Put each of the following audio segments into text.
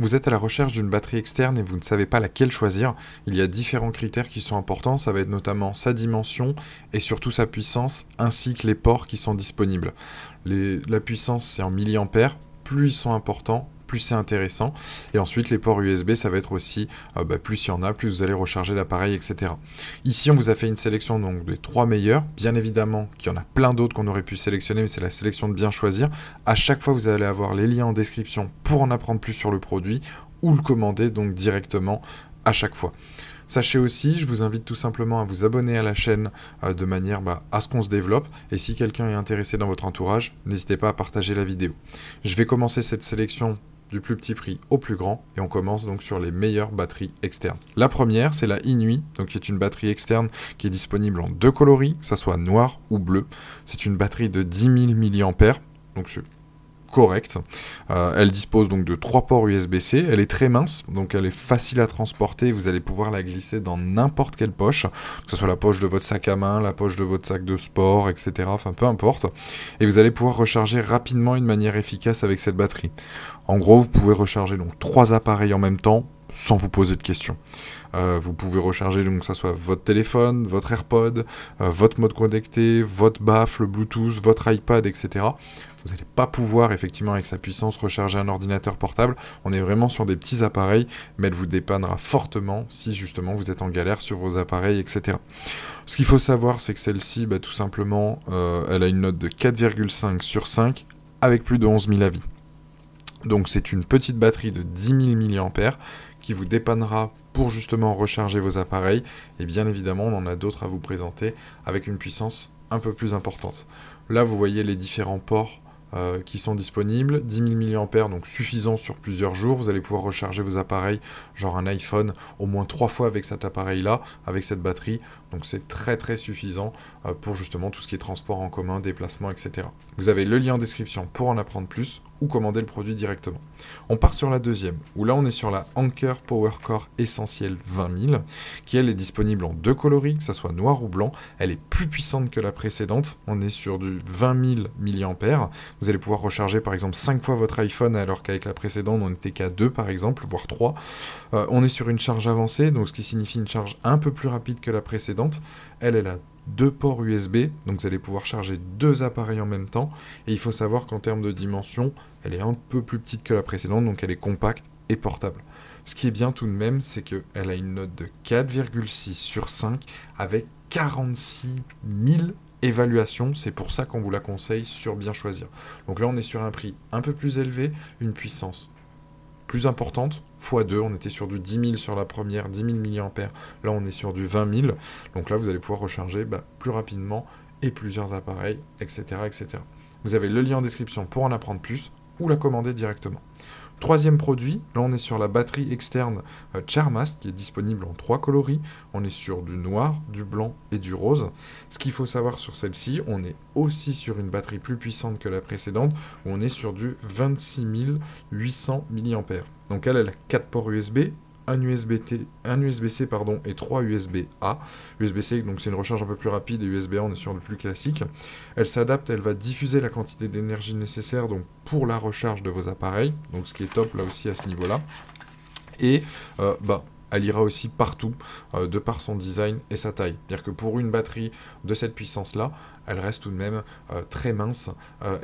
Vous êtes à la recherche d'une batterie externe et vous ne savez pas laquelle choisir. Il y a différents critères qui sont importants, ça va être notamment sa dimension et surtout sa puissance, ainsi que les ports qui sont disponibles. La puissance, c'est en milliampères, plus ils sont importants, plus c'est intéressant. Et ensuite, les ports USB, ça va être aussi, plus il y en a, plus vous allez recharger l'appareil, etc. Ici, on vous a fait une sélection donc, des 3 meilleurs. Bien évidemment qu'il y en a plein d'autres qu'on aurait pu sélectionner, mais c'est la sélection de bien choisir. À chaque fois, vous allez avoir les liens en description pour en apprendre plus sur le produit ou le commander donc directement à chaque fois. Sachez aussi, je vous invite tout simplement à vous abonner à la chaîne de manière à ce qu'on se développe. Et si quelqu'un est intéressé dans votre entourage, n'hésitez pas à partager la vidéo. Je vais commencer cette sélection du plus petit prix au plus grand, et on commence donc sur les meilleures batteries externes. La première, c'est la Inuit, donc qui est une batterie externe qui est disponible en 2 coloris, que ce soit noir ou bleu. C'est une batterie de 10 000 mAh, donc c'est correcte. Elle dispose donc de 3 ports USB-C, elle est très mince, donc elle est facile à transporter, vous allez pouvoir la glisser dans n'importe quelle poche, que ce soit la poche de votre sac à main, la poche de votre sac de sport, etc. Enfin peu importe. Et vous allez pouvoir recharger rapidement et de manière efficace avec cette batterie. En gros, vous pouvez recharger donc 3 appareils en même temps, sans vous poser de questions. Vous pouvez recharger donc que ce soit votre téléphone, votre AirPod, votre mode connecté, votre baffle Bluetooth, votre iPad, etc. Vous n'allez pas pouvoir effectivement avec sa puissance recharger un ordinateur portable. On est vraiment sur des petits appareils, mais elle vous dépannera fortement si justement vous êtes en galère sur vos appareils, etc. Ce qu'il faut savoir, c'est que celle-ci, tout simplement, elle a une note de 4,5 sur 5 avec plus de 11 000 avis. Donc c'est une petite batterie de 10 000 mAh qui vous dépannera pour justement recharger vos appareils. Et bien évidemment, on en a d'autres à vous présenter avec une puissance un peu plus importante. Là, vous voyez les différents ports qui sont disponibles. 10 000 mAh, donc suffisant sur plusieurs jours. Vous allez pouvoir recharger vos appareils, genre un iPhone, au moins 3 fois avec cet appareil-là, avec cette batterie. Donc c'est très très suffisant pour justement tout ce qui est transport en commun, déplacement, etc. Vous avez le lien en description pour en apprendre plus ou commander le produit directement. On part sur la deuxième, où là on est sur la Anker PowerCore Essentiel 20 000, qui elle est disponible en 2 coloris, que ce soit noir ou blanc. Elle est plus puissante que la précédente, on est sur du 20 000 mAh. Vous allez pouvoir recharger par exemple 5 fois votre iPhone, alors qu'avec la précédente on n'était qu'à 2 par exemple, voire 3. On est sur une charge avancée, donc ce qui signifie une charge un peu plus rapide que la précédente. Elle a 2 ports USB, donc vous allez pouvoir charger 2 appareils en même temps. Et il faut savoir qu'en termes de dimension, elle est un peu plus petite que la précédente, donc elle est compacte et portable. Ce qui est bien tout de même, c'est qu'elle a une note de 4,6 sur 5 avec 46 000 évaluations. C'est pour ça qu'on vous la conseille sur Bien Choisir. Donc là, on est sur un prix un peu plus élevé, une puissance plus importante, x2, on était sur du 10 000 sur la première, 10 000 mAh, là on est sur du 20 000, donc là vous allez pouvoir recharger plus rapidement et plusieurs appareils, etc., etc. Vous avez le lien en description pour en apprendre plus ou la commander directement. Troisième produit, là on est sur la batterie externe Charmast qui est disponible en 3 coloris. On est sur du noir, du blanc et du rose. Ce qu'il faut savoir sur celle-ci, on est aussi sur une batterie plus puissante que la précédente, où on est sur du 26 800 mAh. Donc elle a 4 ports USB, un USB-C et 3 USB-A. USB-C, donc c'est une recharge un peu plus rapide, et USB-A, on est sur le plus classique. Elle s'adapte, elle va diffuser la quantité d'énergie nécessaire donc, pour la recharge de vos appareils, donc ce qui est top là aussi à ce niveau-là. Et elle ira aussi partout, de par son design et sa taille. C'est-à-dire que pour une batterie de cette puissance-là, elle reste tout de même très mince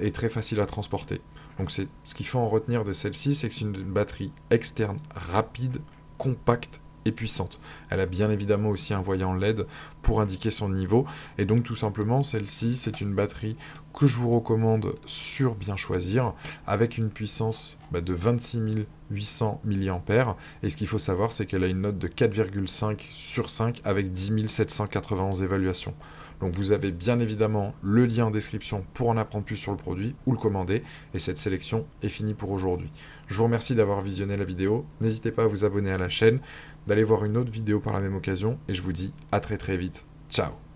et très facile à transporter. Donc ce qu'il faut en retenir de celle-ci, c'est que c'est une batterie externe rapide, compacte et puissante. Elle a bien évidemment aussi un voyant LED pour indiquer son niveau, et donc tout simplement celle-ci c'est une batterie que je vous recommande sur Bien Choisir, avec une puissance de 26 800 mAh, et ce qu'il faut savoir c'est qu'elle a une note de 4,5 sur 5 avec 10 791 évaluations. Donc vous avez bien évidemment le lien en description pour en apprendre plus sur le produit ou le commander, et cette sélection est finie pour aujourd'hui. Je vous remercie d'avoir visionné la vidéo, n'hésitez pas à vous abonner à la chaîne, d'aller voir une autre vidéo par la même occasion, et je vous dis à très très vite. Ciao!